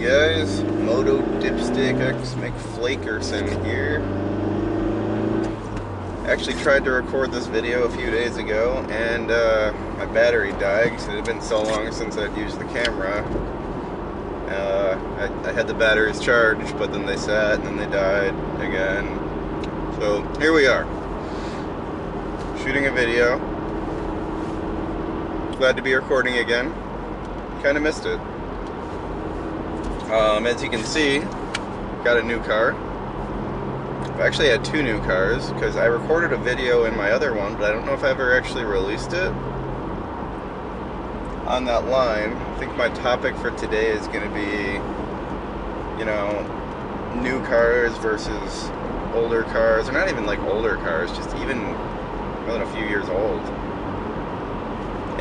guys, MotoDipstick X McFlakerson here. Actually tried to record this video a few days ago and my battery died because it had been so long since I'd used the camera. I had the batteries charged, but then they sat and then they died again. So here we are, shooting a video. Glad to be recording again. Kind of missed it. As you can see, got a new car. I've actually had two new cars because I recorded a video in my other one, but I don't know if I ever actually released it. On that line, I think my topic for today is going to be, you know, new cars versus older cars, or not even like older cars, just even more than a few years old.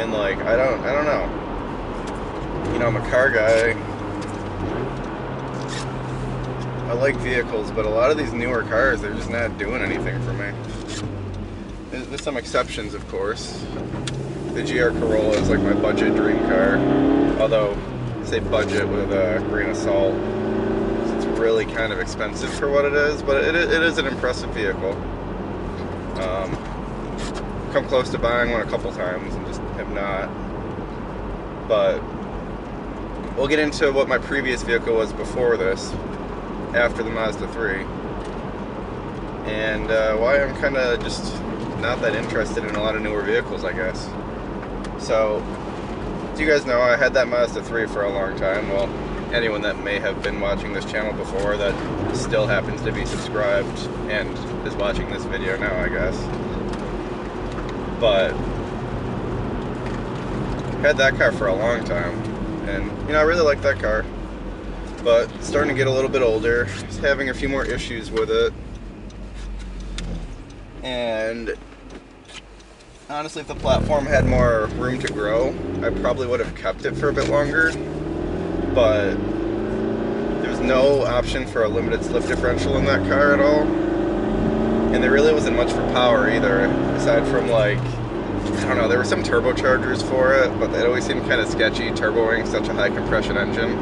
And like, I don't know. You know, I'm a car guy. I like vehicles, but a lot of these newer cars, they're just not doing anything for me. There's some exceptions, of course. The GR Corolla is like my budget dream car. Although, I say budget with a grain of salt. It's really kind of expensive for what it is, but it is an impressive vehicle. Come close to buying one a couple times and just have not. But we'll get into what my previous vehicle was before this, after the Mazda 3, and why I'm kind of just not that interested in a lot of newer vehicles, I guess. So, as you guys know, I had that Mazda 3 for a long time. Well, anyone that may have been watching this channel before that still happens to be subscribed and is watching this video now, I guess. But had that car for a long time, and you know, I really like that car. But it's starting to get a little bit older. Just having a few more issues with it. And honestly, if the platform had more room to grow, I probably would have kept it for a bit longer. But there's no option for a limited slip differential in that car at all. And there really wasn't much for power either, aside from like, I don't know, there were some turbochargers for it, but it always seemed kind of sketchy turboing such a high compression engine.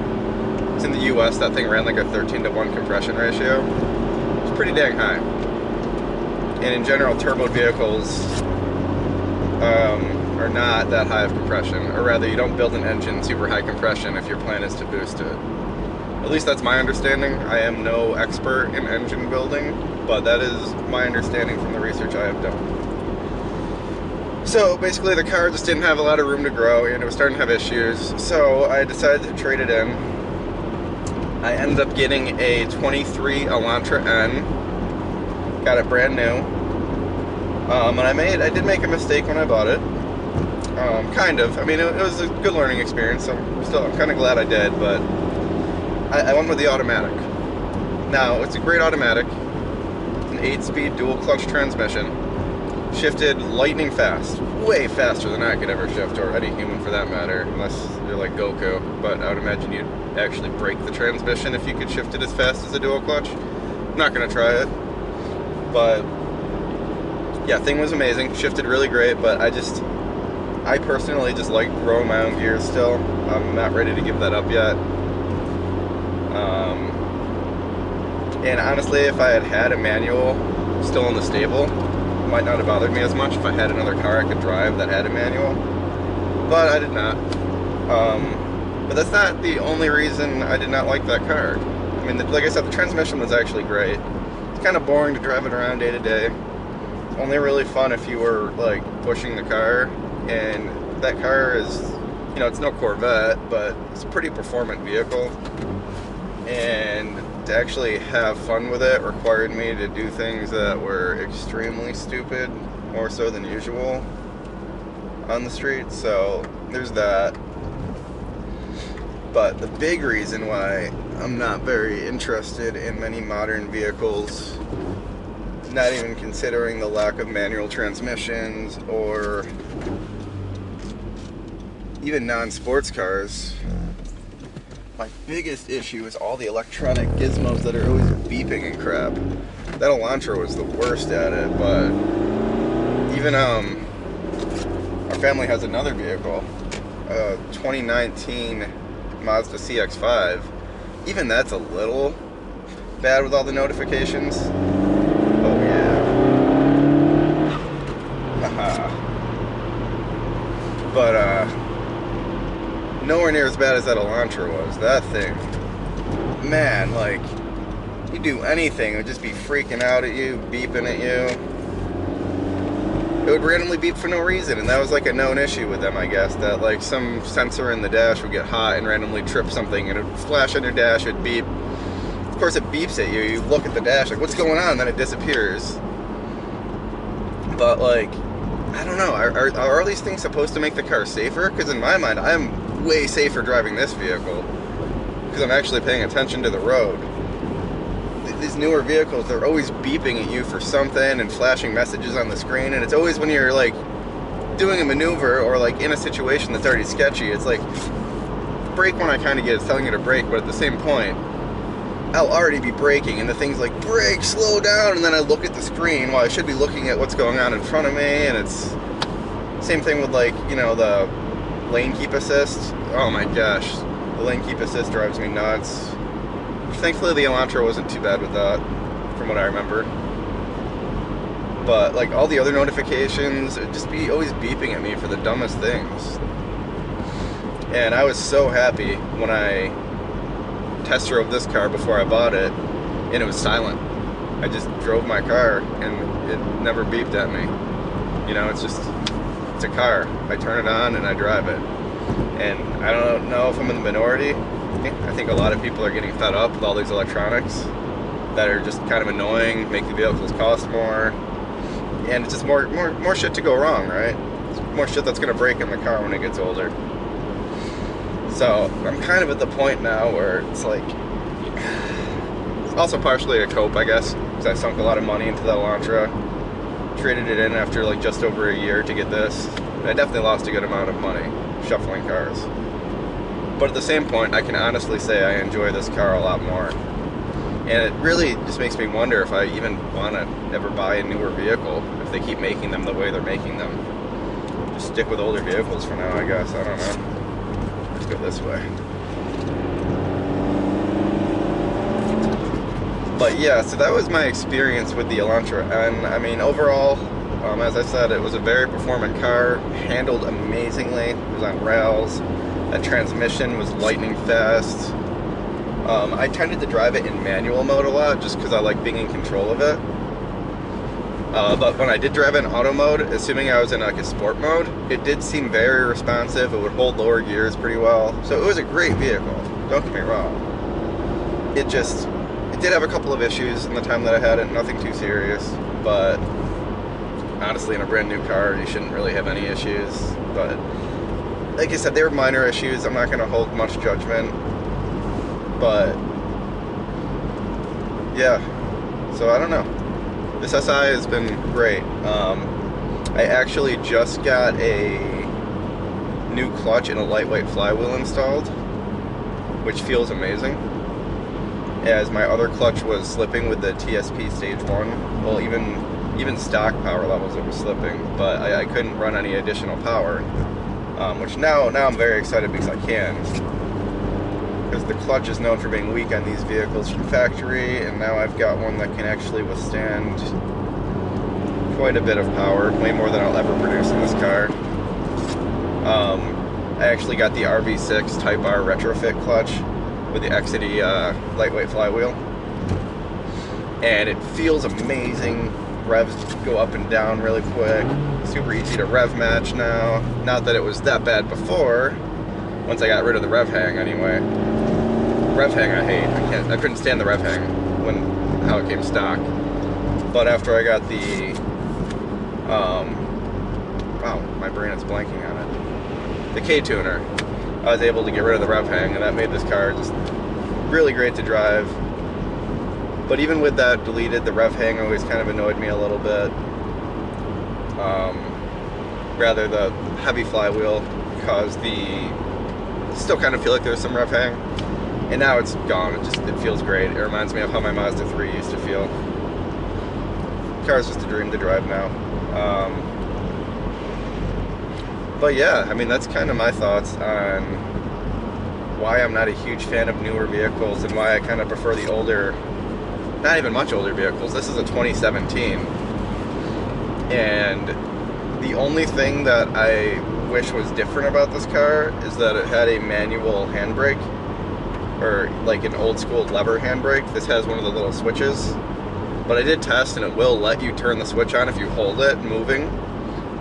In the US, that thing ran like a 13-to-1 compression ratio. It's pretty dang high. And in general, turbo vehicles are not that high of compression, or rather, you don't build an engine super high compression if your plan is to boost it. At least that's my understanding. I am no expert in engine building, but that is my understanding from the research I have done. So basically, the car just didn't have a lot of room to grow, and it was starting to have issues. So I decided to trade it in. I ended up getting a 23 Elantra N. Got it brand new. And I did make a mistake when I bought it. Kind of. I mean, it was a good learning experience. I'm kind of glad I did, but I went with the automatic. Now, it's a great automatic. It's an 8-speed dual clutch transmission. Shifted lightning fast. Way faster than I could ever shift, or any human for that matter, unless you're like Goku. But I would imagine you'd actually break the transmission if you could shift it as fast as a dual clutch. I'm not gonna try it, but yeah, thing was amazing. Shifted really great, but I personally just like throwing my own gears still. I'm not ready to give that up yet. And honestly, if I had had a manual still in the stable, it might not have bothered me as much if I had another car I could drive that had a manual, but I did not. But that's not the only reason I did not like that car. I mean, like I said, the transmission was actually great. It's kind of boring to drive it around day to day. It's only really fun if you were like pushing the car, and that car is, you know, it's no Corvette, but it's a pretty performant vehicle. And to actually have fun with it required me to do things that were extremely stupid, more so than usual, on the street. So there's that. But the big reason why I'm not very interested in many modern vehicles, not even considering the lack of manual transmissions or even non-sports cars, my biggest issue is all the electronic gizmos that are always beeping and crap. That Elantra was the worst at it, but even our family has another vehicle, 2019 Mazda CX-5, even that's a little bad with all the notifications. Oh yeah. Haha. But nowhere near as bad as that Elantra was. That thing, man, like, you do anything, it would just be freaking out at you, beeping at you. It would randomly beep for no reason, and that was like a known issue with them, I guess, that like some sensor in the dash would get hot and randomly trip something, and it would flash on your dash, it would beep. Of course it beeps at you, you look at the dash like, what's going on, and then it disappears. But like, I don't know, are all these things supposed to make the car safer? Because in my mind, I'm way safer driving this vehicle, because I'm actually paying attention to the road. These newer vehicles, they're always beeping at you for something and flashing messages on the screen, and it's always when you're like doing a maneuver or like in a situation that's already sketchy. It's like, brake one I kind of get, it's telling you to brake, but at the same point, I'll already be braking and the thing's like, brake, slow down, and then I look at the screen while I should be looking at what's going on in front of me. And it's same thing with, like, you know, the lane keep assist. Oh my gosh, the lane keep assist drives me nuts. Thankfully the Elantra wasn't too bad with that, from what I remember. But like all the other notifications, it'd just be always beeping at me for the dumbest things. And I was so happy when I test drove this car before I bought it, and it was silent. I just drove my car and it never beeped at me. You know, it's a car. I turn it on and I drive it. And I don't know if I'm in the minority. I think a lot of people are getting fed up with all these electronics that are just kind of annoying, make the vehicles cost more, and it's just more shit to go wrong, right? It's more shit that's going to break in the car when it gets older. So I'm kind of at the point now where it's like, it's also partially a cope, I guess, because I sunk a lot of money into the Elantra, traded it in after like just over a year to get this. I definitely lost a good amount of money shuffling cars. But at the same point, I can honestly say I enjoy this car a lot more. And it really just makes me wonder if I even want to ever buy a newer vehicle, if they keep making them the way they're making them. Just stick with older vehicles for now, I guess. I don't know. Let's go this way. But yeah, so that was my experience with the Elantra. And I mean, overall, as I said, it was a very performant car, handled amazingly. It was on rails. That transmission was lightning fast. I tended to drive it in manual mode a lot just because I like being in control of it. But when I did drive it in auto mode, assuming I was in like a sport mode, it did seem very responsive. It would hold lower gears pretty well. So it was a great vehicle, don't get me wrong. It did have a couple of issues in the time that I had it, nothing too serious. But honestly, in a brand new car, you shouldn't really have any issues. But like I said, they were minor issues. I'm not going to hold much judgment. But yeah, so I don't know. This SI has been great. I actually just got a new clutch and a lightweight flywheel installed, which feels amazing. As my other clutch was slipping with the TSP Stage 1. Well, even stock power levels it was slipping, but I couldn't run any additional power. Which now I'm very excited because I can. Because the clutch is known for being weak on these vehicles from factory, and now I've got one that can actually withstand quite a bit of power, way more than I'll ever produce in this car. I actually got the RV6 Type R retrofit clutch with the Exidy lightweight flywheel, and it feels amazing. Revs go up and down really quick. Super easy to rev match now. Not that it was that bad before, once I got rid of the rev hang anyway. Rev hang I hate. I couldn't stand the rev hang how it came stock. But after I got the wow, my brain is blanking on it. The K-tuner. I was able to get rid of the rev hang, and that made this car just really great to drive. But even with that deleted, the rev hang always kind of annoyed me a little bit. Rather, the heavy flywheel caused still kind of feel like there's some rev hang. And now it's gone. It feels great. It reminds me of how my Mazda 3 used to feel. The car's just a dream to drive now. But yeah, I mean, that's kind of my thoughts on why I'm not a huge fan of newer vehicles and why I kind of prefer the older, not even much older vehicles. This is a 2017, and the only thing that I wish was different about this car is that it had a manual handbrake, or like an old school lever handbrake. This has one of the little switches, but I did test and it will let you turn the switch on if you hold it moving.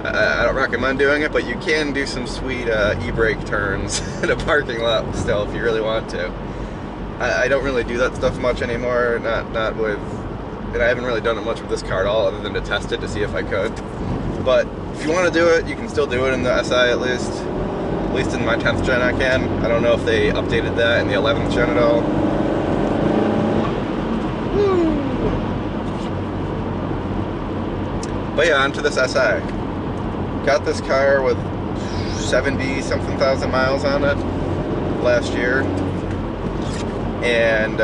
I don't recommend doing it, but you can do some sweet e-brake turns in a parking lot still if you really want to. I don't really do that stuff much anymore, not with, and I haven't really done it much with this car at all other than to test it to see if I could. But if you want to do it, you can still do it in the SI at least. At least in my 10th gen I can. I don't know if they updated that in the 11th gen at all. Woo. But yeah, onto this SI. Got this car with 70-something thousand miles on it last year. And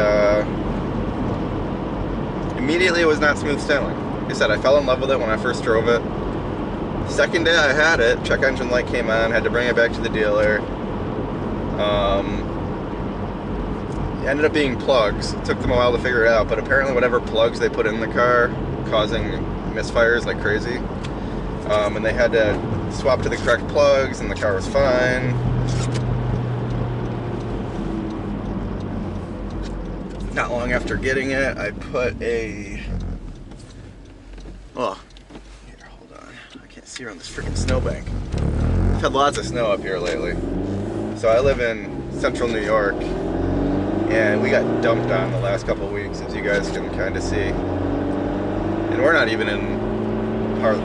immediately it was not smooth sailing. Like I said, I fell in love with it when I first drove it. Second day I had it, check engine light came on, had to bring it back to the dealer. It ended up being plugs. It took them a while to figure it out, but apparently whatever plugs they put in the car causing misfires like crazy. And they had to swap to the correct plugs and the car was fine. Not long after getting it, I put a... Oh, here, hold on. I can't see around this freaking snowbank. I've had lots of snow up here lately. So I live in central New York, and we got dumped on the last couple of weeks, as you guys can kind of see. And we're not even in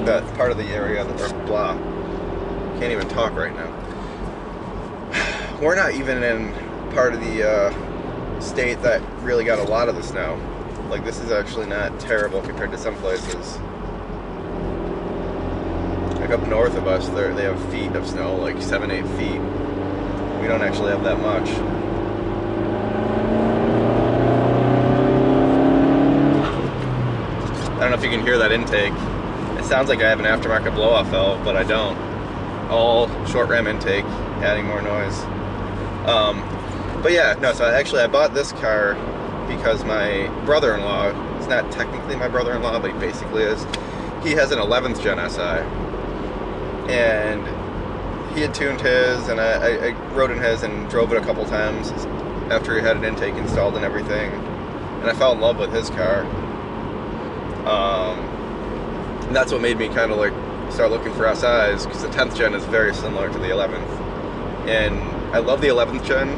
that part of the area that we're blah. Can't even talk right now. We're not even in part of the state that really got a lot of the snow. Like, this is actually not terrible compared to some places. Like up north of us, they have feet of snow, like 7-8 feet. We don't actually have that much. I don't know if you can hear that intake. It sounds like I have an aftermarket blow-off valve, but I don't. All short ram intake, adding more noise. But yeah, no, so I bought this car because my brother-in-law, it's not technically my brother-in-law, but he basically is, he has an 11th gen SI. And he had tuned his, and I rode in his and drove it a couple times after he had an intake installed and everything. And I fell in love with his car. And that's what made me kind of like start looking for SIs, because the 10th gen is very similar to the 11th. And I love the 11th gen.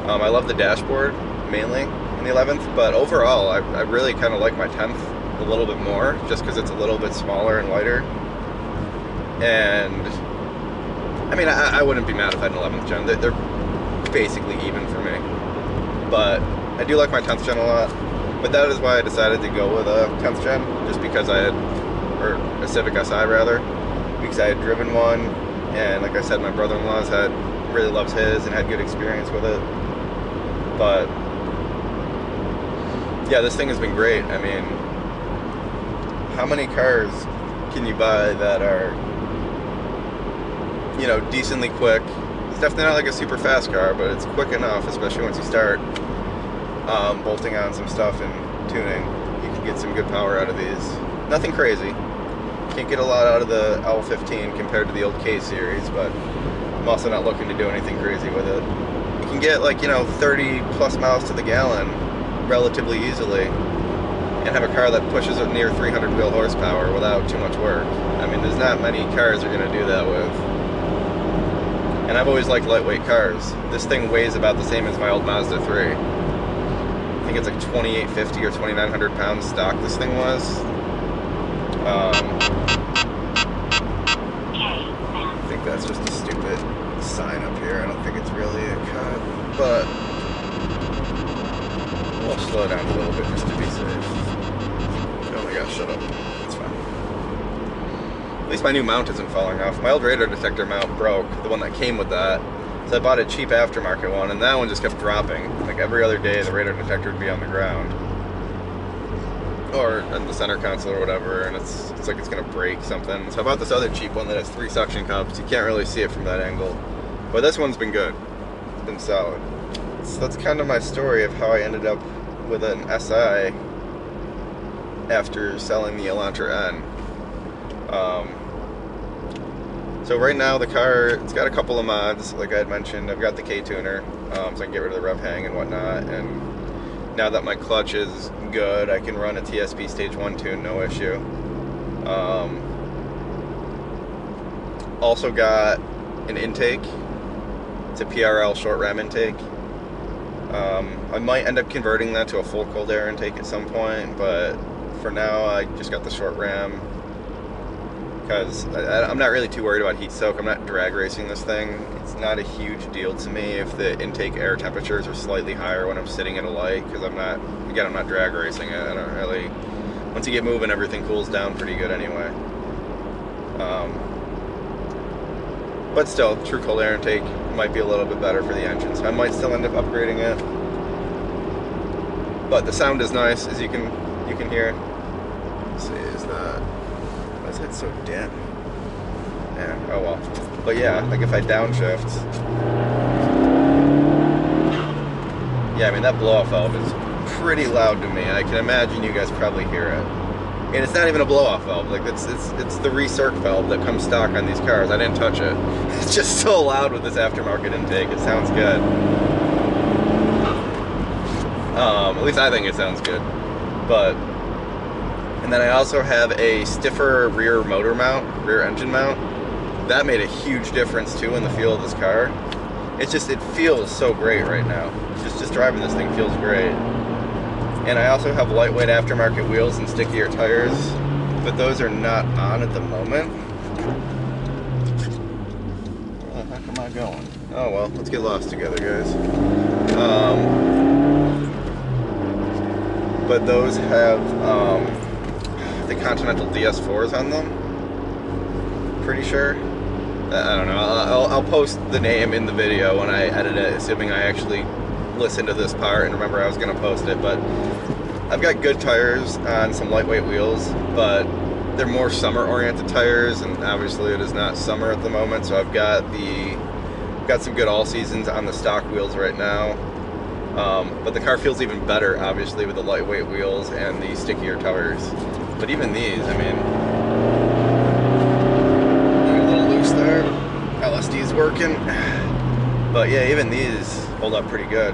I love the dashboard, mainly, in the 11th, but overall, I really kind of like my 10th a little bit more, just because it's a little bit smaller and lighter. And, I mean, I wouldn't be mad if I had an 11th gen. They're basically even for me. But I do like my 10th gen a lot. But that is why I decided to go with a 10th gen, just because I had, or a Civic Si rather, because I had driven one, and like I said, my brother-in-law's really loves his and had good experience with it. But yeah, this thing has been great. I mean, how many cars can you buy that are, you know, decently quick? It's definitely not like a super fast car, but it's quick enough, especially once you start bolting on some stuff and tuning. You can get some good power out of these. Nothing crazy. Can't get a lot out of the L15 compared to the old K series, but I'm also not looking to do anything crazy with it. You can get, like, you know, 30 plus miles to the gallon relatively easily and have a car that pushes it near 300 wheel horsepower without too much work. I mean, there's not many cars you're going to do that with. And I've always liked lightweight cars. This thing weighs about the same as my old Mazda 3. I think it's like 2,850 or 2,900 pounds stock this thing was. I think that's just a stupid sign up here. I don't think it's really a cut, but we'll slow down a little bit just to be safe. Oh my gosh, shut up. It's fine. At least my new mount isn't falling off. My old radar detector mount broke, the one that came with that. So I bought a cheap aftermarket one, and that one just kept dropping. Like every other day, the radar detector would be on the ground. Or in the center console or whatever, and it's like it's gonna break something. So I bought this other cheap one that has 3 suction cups. You can't really see it from that angle. But this one's been good. been solid. So that's kind of my story of how I ended up with an SI after selling the Elantra N. So right now the car, it's got a couple of mods, like I had mentioned. I've got the K-tuner, so I can get rid of the rev hang and whatnot, and now that my clutch is good, I can run a TSP Stage 1 tune, no issue. Also got an intake. It's a PRL short ram intake. I might end up converting that to a full cold air intake at some point, but for now I just got the short ram because I'm not really too worried about heat soak. I'm not drag racing this thing. It's not a huge deal to me if the intake air temperatures are slightly higher when I'm sitting at a light, because I'm not drag racing it. I don't really, once you get moving, everything cools down pretty good anyway. But still, true cold air intake might be a little bit better for the engine, so I might still end up upgrading it. But the sound is nice, as you can hear. Let's see, why is that so dim? Yeah, oh well. But yeah, like if I downshift, yeah, I mean that blow-off valve is pretty loud to me. I can imagine you guys probably hear it. And it's not even a blow-off valve. Like it's the recirc valve that comes stock on these cars. I didn't touch it. It's just so loud with this aftermarket intake. It sounds good. At least I think it sounds good. But, and then I also have a stiffer rear motor mount, rear engine mount. That made a huge difference too in the feel of this car. It's just, it feels so great right now. Just driving this thing feels great. And I also have lightweight aftermarket wheels and stickier tires, but those are not on at the moment. Where the heck am I going? Oh well, let's get lost together, guys. But those have the Continental DS4s on them. Pretty sure. I don't know. I'll post the name in the video when I edit it, assuming I actually listen to this part and remember I was going to post it. But I've got good tires on some lightweight wheels, but they're more summer oriented tires, and obviously it is not summer at the moment, so I've got some good all seasons on the stock wheels right now. But the car feels even better obviously with the lightweight wheels and the stickier tires. But even these, I mean, a little loose there. LSD's working. But yeah, even these hold up pretty good.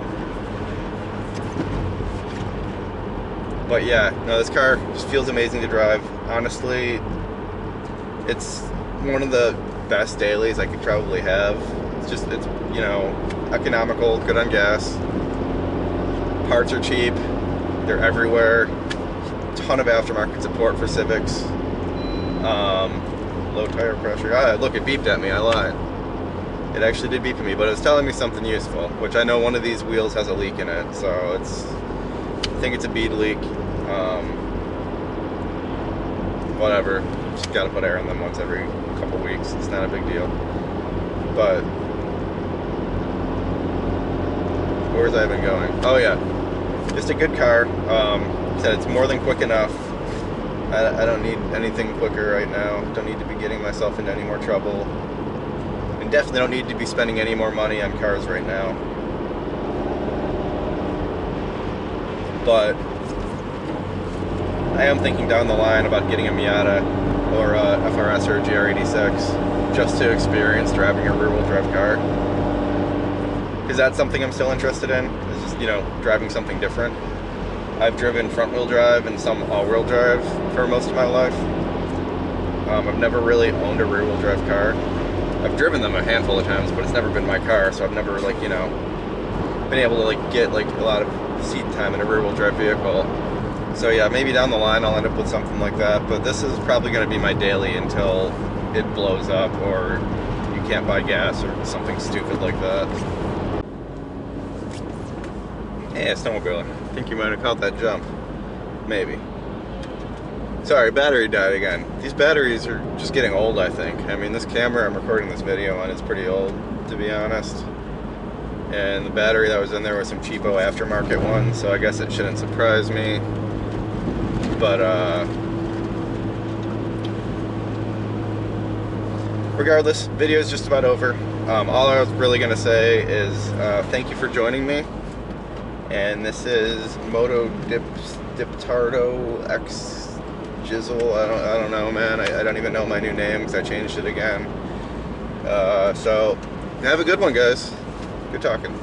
But yeah, no, this car just feels amazing to drive. Honestly, it's one of the best dailies I could probably have. It's you know, economical, good on gas. Parts are cheap. They're everywhere. Ton of aftermarket support for Civics. Low tire pressure. Ah, look, it beeped at me. I lied. It actually did beep at me, but it was telling me something useful, which I know one of these wheels has a leak in it, so I think it's a bead leak. Whatever. Just gotta put air in them once every couple weeks. It's not a big deal. But where's I been going? Oh yeah, just a good car. Said it's more than quick enough. I don't need anything quicker right now. Don't need to be getting myself into any more trouble. And definitely don't need to be spending any more money on cars right now. But I am thinking down the line about getting a Miata or a FRS or a GR86 just to experience driving a rear-wheel drive car. Because that's something I'm still interested in, is just, you know, driving something different. I've driven front-wheel drive and some all-wheel drive for most of my life. I've never really owned a rear-wheel drive car. I've driven them a handful of times, but it's never been my car, so I've never, like, you know, been able to, like, get, like, a lot of seat time in a rear-wheel drive vehicle. So yeah, maybe down the line I'll end up with something like that, but this is probably going to be my daily until it blows up or you can't buy gas or something stupid like that. Hey, a snowmobiler. I think you might have caught that jump. Maybe. Sorry, battery died again. These batteries are just getting old, I think. I mean, this camera I'm recording this video on is pretty old, to be honest. And the battery that was in there was some cheapo aftermarket one, so I guess it shouldn't surprise me. But regardless, video is just about over. All I was really gonna say is thank you for joining me. And this is MotoDipstick X Jizzle. I don't know, man. I don't even know my new name because I changed it again. So have a good one, guys. Good talking.